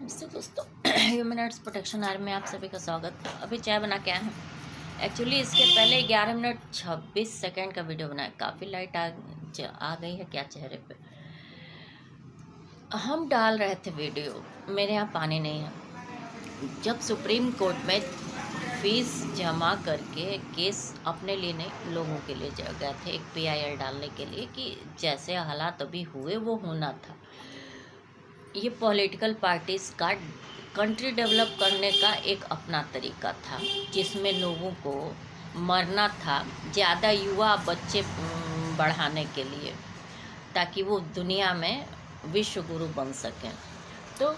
नमस्ते दोस्तों। Human rights protection army में आप सभी का स्वागत है। अभी चाय बना के आए हैं। एक्चुअली इसके पहले 11 मिनट 26 सेकंड का वीडियो बनाया। काफ़ी लाइट आ गई है क्या चेहरे पे। हम डाल रहे थे वीडियो, मेरे यहाँ पानी नहीं है। जब सुप्रीम कोर्ट में फीस जमा करके केस अपने लिए नहीं लोगों के लिए गए थे, एक PIL डालने के लिए कि जैसे हालात अभी हुए वो होना था। ये पॉलिटिकल पार्टीज़ का कंट्री डेवलप करने का एक अपना तरीका था, जिसमें लोगों को मरना था, ज़्यादा युवा बच्चे बढ़ाने के लिए, ताकि वो दुनिया में विश्व गुरु बन सकें। तो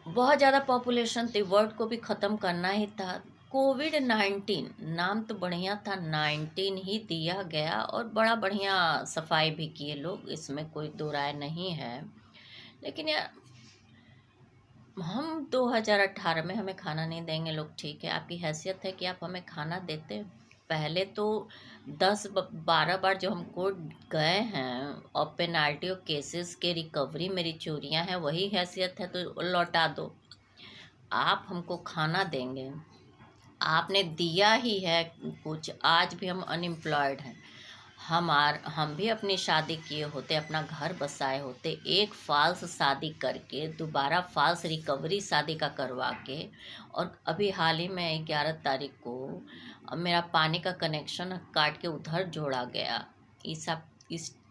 बहुत ज़्यादा पॉपुलेशन थी, वर्ल्ड को भी ख़त्म करना ही था। कोविड-19 नाम तो बढ़िया था, 19 ही दिया गया और बड़ा बढ़िया सफाई भी किए लोग, इसमें कोई दो राय नहीं है। लेकिन यार, हम 2018 में हमें खाना नहीं देंगे लोग, ठीक है, आपकी हैसियत है कि आप हमें खाना देते। पहले तो 10-12 बार जो हम कोर्ट गए हैं और पेनाल्टी और केसेस के रिकवरी मेरी चोरियां हैं, वही हैसियत है तो लौटा दो। आप हमको खाना देंगे, आपने दिया ही है कुछ, आज भी हम अनएम्प्लॉयड हैं। हम भी अपनी शादी किए होते, अपना घर बसाए होते, एक फाल्स शादी करके दोबारा फाल्स रिकवरी शादी का करवा के, और अभी हाल ही में 11 तारीख को मेरा पानी का कनेक्शन काट के उधर जोड़ा गया। इस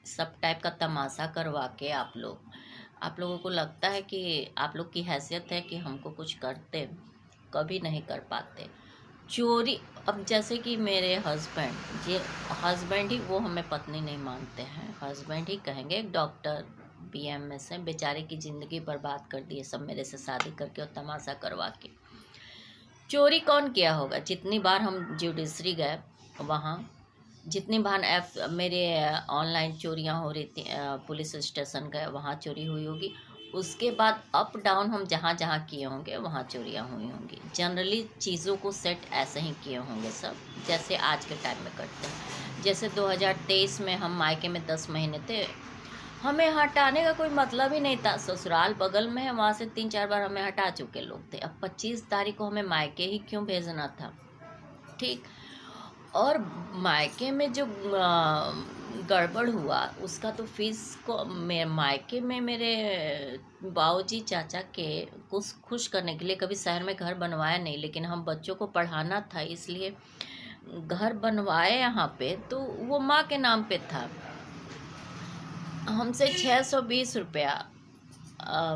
सब टाइप का तमाशा करवा के आप लोगों को लगता है कि आप लोग की हैसियत है कि हमको कुछ करते, कभी नहीं कर पाते। चोरी, अब जैसे कि मेरे हस्बैंड, ये हस्बैंड ही, वो हमें पत्नी नहीं मानते हैं, हस्बैंड ही कहेंगे। एक डॉक्टर BMS है, बेचारे की ज़िंदगी बर्बाद कर दी है सब मेरे से शादी करके और तमाशा करवा के। चोरी कौन किया होगा? जितनी बार हम जुडिशरी गए वहाँ, जितनी बार मेरे ऑनलाइन चोरियाँ हो रही थी, पुलिस स्टेशन गए वहाँ चोरी हुई होगी। उसके बाद अप डाउन हम जहाँ जहाँ किए होंगे वहाँ चोरियाँ हुई होंगी। जनरली चीज़ों को सेट ऐसे ही किए होंगे सब, जैसे आज के टाइम में करते हैं। जैसे 2023 में हम मायके में 10 महीने थे, हमें हटाने का कोई मतलब ही नहीं था। ससुराल बगल में है, वहाँ से 3-4 बार हमें हटा चुके लोग थे। अब 25 तारीख को हमें मायके ही क्यों भेजना था? ठीक। और मायके में जो गड़बड़ हुआ उसका तो फीस को मायके में मेरे बाऊजी चाचा के कुछ खुश करने के लिए, कभी शहर में घर बनवाया नहीं, लेकिन हम बच्चों को पढ़ाना था इसलिए घर बनवाए यहाँ पे, तो वो माँ के नाम पे था। हमसे 620 रुपया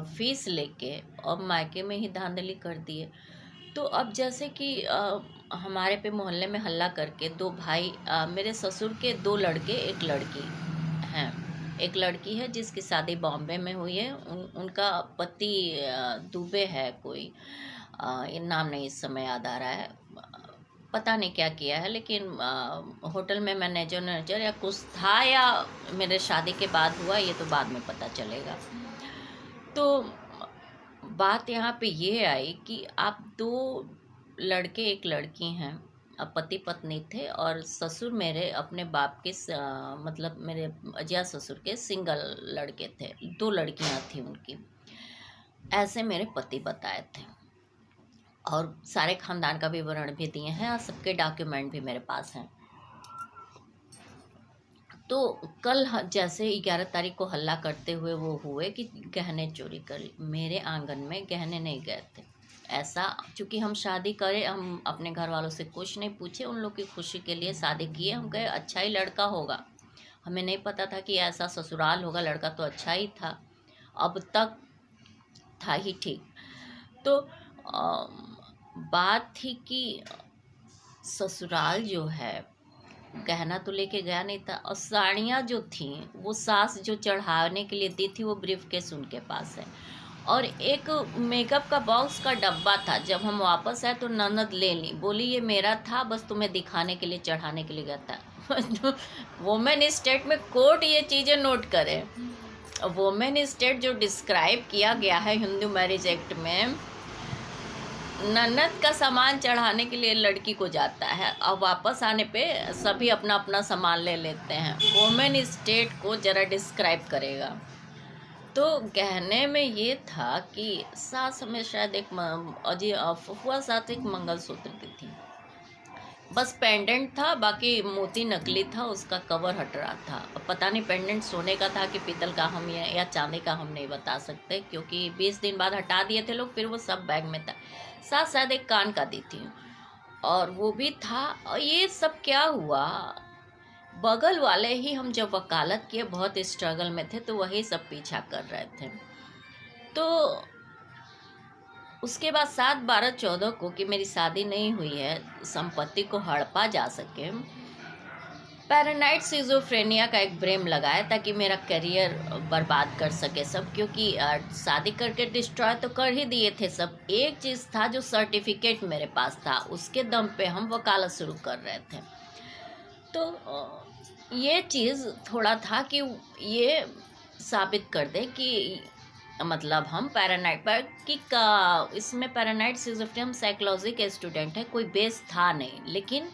फीस लेके और मायके में ही धांधली कर दिए। तो अब जैसे कि हमारे पे मोहल्ले में हल्ला करके दो भाई, मेरे ससुर के 2 लड़के एक लड़की हैं। एक लड़की है जिसकी शादी बॉम्बे में हुई है, उनका पति दुबे है कोई, ये नाम नहीं इस समय याद आ रहा है, पता नहीं क्या किया है, लेकिन होटल में मैनेजर या कुछ था, या मेरे शादी के बाद हुआ, ये तो बाद में पता चलेगा। तो बात यहाँ पे ये आई कि आप 2 लड़के एक लड़की हैं, अब पति पत्नी थे, और ससुर मेरे अपने बाप के मतलब मेरे अजिया ससुर के सिंगल लड़के थे, 2 लड़कियां थी उनकी, ऐसे मेरे पति बताए थे। और सारे खानदान का विवरण भी दिए हैं और सबके डॉक्यूमेंट भी मेरे पास हैं। तो कल जैसे 11 तारीख को हल्ला करते हुए वो हुए कि गहने चोरी कर, मेरे आंगन में गहने नहीं गए थे। ऐसा, चूँकि हम शादी करें, हम अपने घर वालों से कुछ नहीं पूछे, उन लोग की खुशी के लिए शादी किए। हम कहे अच्छा ही लड़का होगा, हमें नहीं पता था कि ऐसा ससुराल होगा। लड़का तो अच्छा ही था, अब तक था ही ठीक। तो बात थी कि ससुराल जो है, गहना तो लेके गया नहीं था, और साड़ियाँ जो थी वो सास जो चढ़ाने के लिए दी थी वो ब्रीफ केस उनके पास है, और एक मेकअप का बॉक्स का डब्बा था। जब हम वापस आए तो ननद ले ली, बोली ये मेरा था, बस तुम्हें दिखाने के लिए, चढ़ाने के लिए गया था। वुमेन स्टेट में कोर्ट ये चीज़ें नोट करे, वुमेन स्टेट जो डिस्क्राइब किया गया है हिंदू मैरिज एक्ट में, ननद का सामान चढ़ाने के लिए लड़की को जाता है और वापस आने पे सभी अपना अपना सामान ले लेते हैं। वुमेन स्टेट को ज़रा डिस्क्राइब करेगा। तो कहने में ये था कि सास हमें शायद एक अजय फुफुआ साथ एक मंगलसूत्र दी थी, बस पेंडेंट था, बाकी मोती नकली था, उसका कवर हट रहा था। अब पता नहीं पेंडेंट सोने का था कि पीतल का, हम या चांदी का हम नहीं बता सकते, क्योंकि 20 दिन बाद हटा दिए थे लोग, फिर वो सब बैग में था। साथ शायद एक कान का दी थी और वो भी था। और ये सब क्या हुआ, बगल वाले ही, हम जब वकालत किए बहुत स्ट्रगल में थे, तो वही सब पीछा कर रहे थे। तो उसके बाद 7/12/14 को, कि मेरी शादी नहीं हुई है, संपत्ति को हड़पा जा सके, पैरानाइड सिजोफ्रेनिया का एक ब्रेम लगाया ताकि मेरा करियर बर्बाद कर सके सब, क्योंकि शादी करके डिस्ट्रॉय तो कर ही दिए थे सब। एक चीज़ था जो सर्टिफिकेट मेरे पास था, उसके दम पे हम वकालत शुरू कर रहे थे। तो ये चीज़ थोड़ा था कि ये साबित कर दे कि मतलब हम पैरानाइड पर कि इसमें पैरानाइड सिजोफ्रेनिया, हम साइकोलॉजी के स्टूडेंट हैं, कोई बेस था नहीं। लेकिन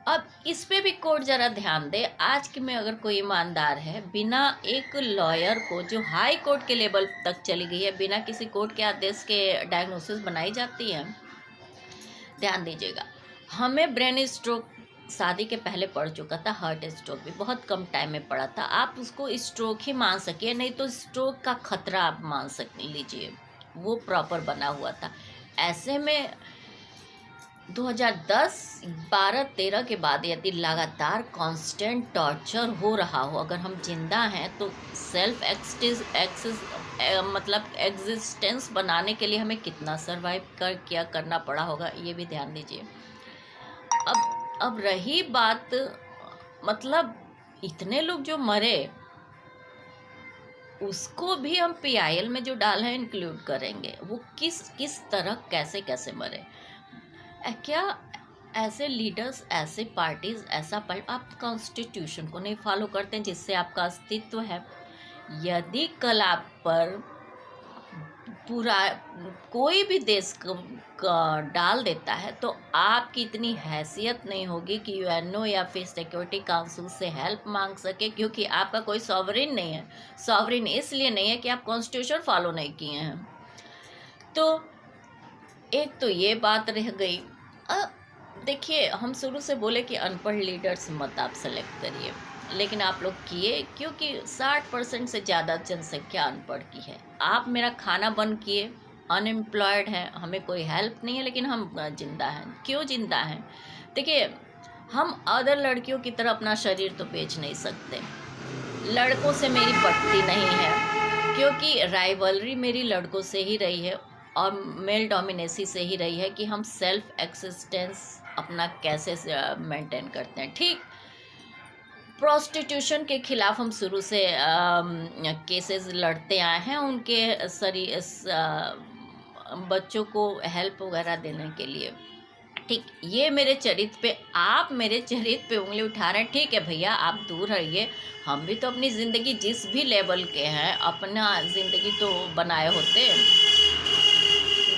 अब इस पे भी कोर्ट ज़रा ध्यान दे। आज के में अगर कोई ईमानदार है, बिना एक लॉयर को, जो हाई कोर्ट के लेवल तक चली गई है, बिना किसी कोर्ट के आदेश के डायग्नोसिस बनाई जाती है। ध्यान दीजिएगा, हमें ब्रेन स्ट्रोक शादी के पहले पड़ चुका था, हार्ट स्ट्रोक भी बहुत कम टाइम में पड़ा था। आप उसको स्ट्रोक ही मान सकिए, नहीं तो स्ट्रोक का खतरा आप मान लीजिए, वो प्रॉपर बना हुआ था। ऐसे में 2010-12-13 के बाद यदि लगातार कांस्टेंट टॉर्चर हो रहा हो, अगर हम जिंदा हैं, तो सेल्फ एग्जिस्टेंस बनाने के लिए हमें कितना सर्वाइव करना पड़ा होगा, ये भी ध्यान दीजिए। अब रही बात, मतलब इतने लोग जो मरे, उसको भी हम PIL में जो डाल है इंक्लूड करेंगे, वो किस तरह कैसे मरे। क्या ऐसे लीडर्स, ऐसे पार्टीज, आप कॉन्स्टिट्यूशन को नहीं फॉलो करते हैं जिससे आपका अस्तित्व है। यदि कल आप पर पूरा कोई भी देश डाल देता है, तो आपकी इतनी हैसियत नहीं होगी कि UNO या फिर सिक्योरिटी काउंसिल से हेल्प मांग सके, क्योंकि आपका कोई सॉवरिन नहीं है। सॉवरिन इसलिए नहीं है कि आप कॉन्स्टिट्यूशन फॉलो नहीं किए हैं। तो एक तो ये बात रह गई। देखिए, हम शुरू से बोले कि अनपढ़ लीडर्स मत आप सेलेक्ट करिए, लेकिन आप लोग किए, क्योंकि 60% से ज़्यादा जनसंख्या अनपढ़ की है। आप मेरा खाना बंद किए, अनएम्प्लॉयड हैं, हमें कोई हेल्प नहीं है, लेकिन हम जिंदा हैं। क्यों जिंदा हैं? देखिए, हम अदर लड़कियों की तरह अपना शरीर तो बेच नहीं सकते। लड़कों से मेरी पटती नहीं है, क्योंकि राइवलरी मेरी लड़कों से ही रही है और मेल डोमिनेसी से ही रही है कि हम सेल्फ एक्सिस्टेंस अपना कैसे मेंटेन करते हैं। ठीक, प्रोस्टिट्यूशन के खिलाफ हम शुरू से केसेस लड़ते आए हैं, उनके बच्चों को हेल्प वगैरह देने के लिए। ठीक, ये मेरे चरित्र पे, आप मेरे चरित्र पे उंगली उठा रहे हैं। ठीक है भैया, आप दूर रहिए, हम भी तो अपनी ज़िंदगी जिस भी लेवल के हैं, अपना ज़िंदगी तो बनाए होते।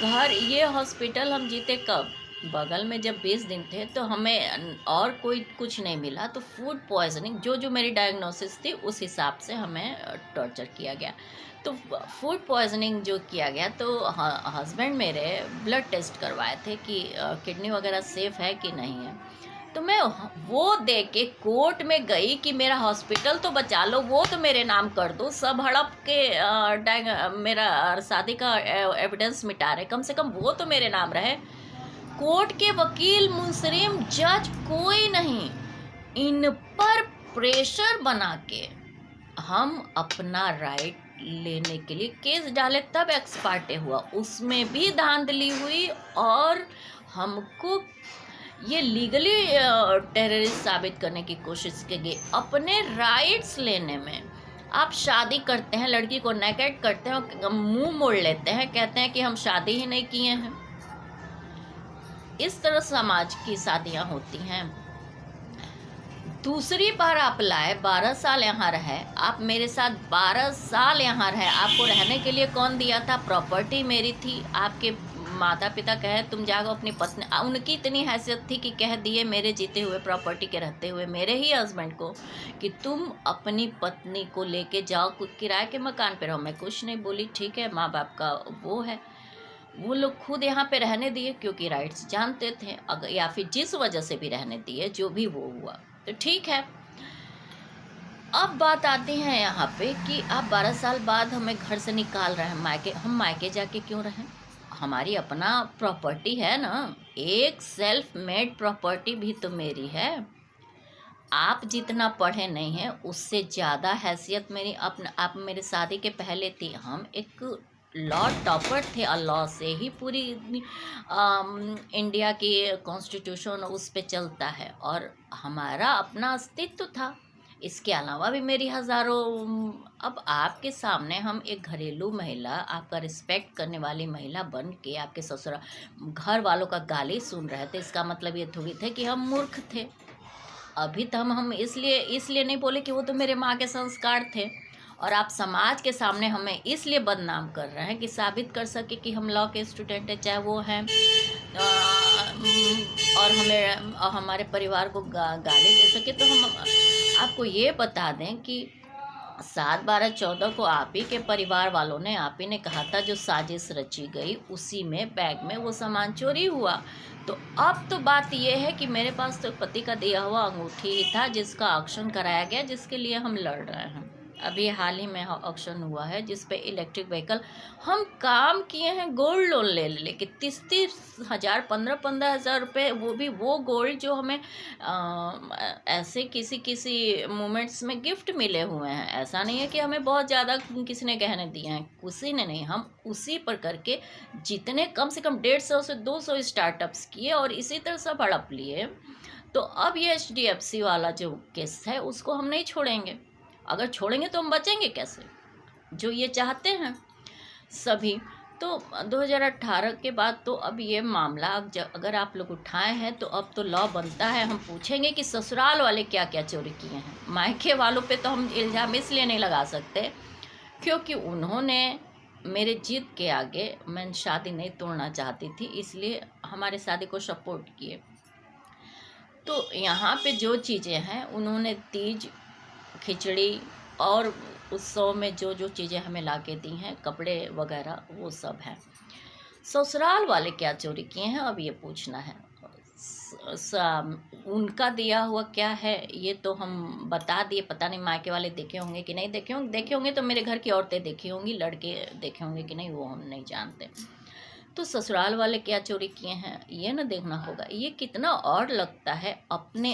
घर, ये हॉस्पिटल हम जीते कब? बगल में जब 20 दिन थे तो हमें और कोई कुछ नहीं मिला, तो फूड पॉइजनिंग, जो मेरी डायग्नोसिस थी उस हिसाब से हमें टॉर्चर किया गया। तो फूड पॉइजनिंग जो किया गया, तो हस्बैंड मेरे ब्लड टेस्ट करवाए थे कि किडनी वगैरह सेफ है कि नहीं है। तो मैं वो दे के कोर्ट में गई कि मेरा हॉस्पिटल तो बचा लो, वो तो मेरे नाम कर दो। सब हड़प के मेरा शादी का एविडेंस मिटा रहे, कम से कम वो तो मेरे नाम रहे। कोर्ट के वकील, मुंसरिम, जज कोई नहीं, इन पर प्रेशर बना के हम अपना राइट लेने के लिए केस डाले, तब एक्स पार्टे हुआ, उसमें भी धांधली हुई और हमको ये लीगली टेररिस्ट साबित करने की कोशिश की गई अपने राइट्स लेने में। आप शादी करते हैं, लड़की को नेकेड करते हैं और मुंह मोड़ लेते हैं, कहते हैं कि हम शादी ही नहीं किए हैं। इस तरह समाज की शादियां होती हैं। दूसरी बार आप लाए, 12 साल यहाँ रहे, आप मेरे साथ 12 साल यहाँ रहे। आपको रहने के लिए कौन दिया था? प्रॉपर्टी मेरी थी, आपके माता पिता कहे तुम जाओ अपनी पत्नी, उनकी इतनी हैसियत थी कि कह दिए मेरे जीते हुए, प्रॉपर्टी के रहते हुए मेरे ही हस्बैंड को, कि तुम अपनी पत्नी को लेके जाओ किराए के मकान पे रहो। मैं कुछ नहीं बोली, ठीक है, माँ बाप का वो है। वो लोग खुद यहाँ पे रहने दिए क्योंकि राइट्स जानते थे, अगर या फिर जिस वजह से भी रहने दिए, जो भी वो हुआ तो ठीक है। अब बात आती है यहाँ पे कि आप 12 साल बाद हमें घर से निकाल रहे हैं मायके, हम मायके जाके क्यों रहें? हमारी अपना प्रॉपर्टी है ना, एक सेल्फ मेड प्रॉपर्टी भी तो मेरी है। आप जितना पढ़े नहीं हैं उससे ज़्यादा हैसियत मेरी अपना, आप मेरे शादी के पहले थी। हम एक लॉ टॉपर थे और लॉ से ही पूरी इंडिया की कॉन्स्टिट्यूशन उस पे चलता है और हमारा अपना अस्तित्व था। इसके अलावा भी मेरी हज़ारों, अब आपके सामने हम एक घरेलू महिला, आपका रिस्पेक्ट करने वाली महिला बन के आपके ससुर घर वालों का गाली सुन रहे थे, इसका मतलब ये थोड़ी थे कि हम मूर्ख थे। अभी तो हम इसलिए नहीं बोले कि वो तो मेरे माँ के संस्कार थे, और आप समाज के सामने हमें इसलिए बदनाम कर रहे हैं कि साबित कर सके कि हम लॉ के स्टूडेंट हैं, चाहे वो हैं, और हमें हमारे परिवार को गाली दे सके। तो हम आपको ये बता दें कि 7/12/14 को आप ही के परिवार वालों ने, आप ही ने कहा था जो साजिश रची गई उसी में बैग में वो सामान चोरी हुआ। तो अब तो बात ये है कि मेरे पास तो पति का दिया हुआ अंगूठी ही था जिसका ऑक्शन कराया गया, जिसके लिए हम लड़ रहे हैं। अभी हाल ही में ऑक्शन हुआ है जिस पे इलेक्ट्रिक व्हीकल हम काम किए हैं, गोल्ड लोन ले लेके 30-30 हज़ार, 15-15 हज़ार रुपये, वो भी वो गोल्ड जो हमें ऐसे किसी मोमेंट्स में गिफ्ट मिले हुए हैं। ऐसा नहीं है कि हमें बहुत ज़्यादा किसी ने गहने दिए हैं, किसी ने नहीं, हम उसी पर करके जितने कम से कम 150 से 200 स्टार्टअप्स किए और इसी तरह सब हड़प लिए। तो अब ये HDFC वाला जो केस है उसको हम नहीं छोड़ेंगे। अगर छोड़ेंगे तो हम बचेंगे कैसे, जो ये चाहते हैं सभी। तो 2018 के बाद तो अब ये मामला अगर आप लोग उठाए हैं तो अब तो लॉ बनता है, हम पूछेंगे कि ससुराल वाले क्या क्या चोरी किए हैं। मायके वालों पे तो हम इल्ज़ाम इसलिए नहीं लगा सकते क्योंकि उन्होंने मेरे जिद के आगे, मैं शादी नहीं तोड़ना चाहती थी इसलिए हमारे शादी को सपोर्ट किए। तो यहाँ पे जो चीज़ें हैं उन्होंने तीज, खिचड़ी और उत्सव में जो जो चीज़ें हमें ला के दी हैं, कपड़े वगैरह, वो सब है। ससुराल वाले क्या चोरी किए हैं अब ये पूछना है। उनका दिया हुआ क्या है ये तो हम बता दिए, पता नहीं मायके वाले देखे होंगे कि नहीं देखे होंगे तो मेरे घर की औरतें देखी होंगी, लड़के देखे होंगे कि नहीं वो हम नहीं जानते। तो ससुराल वाले क्या चोरी किए हैं ये ना देखना होगा। ये कितना और लगता है, अपने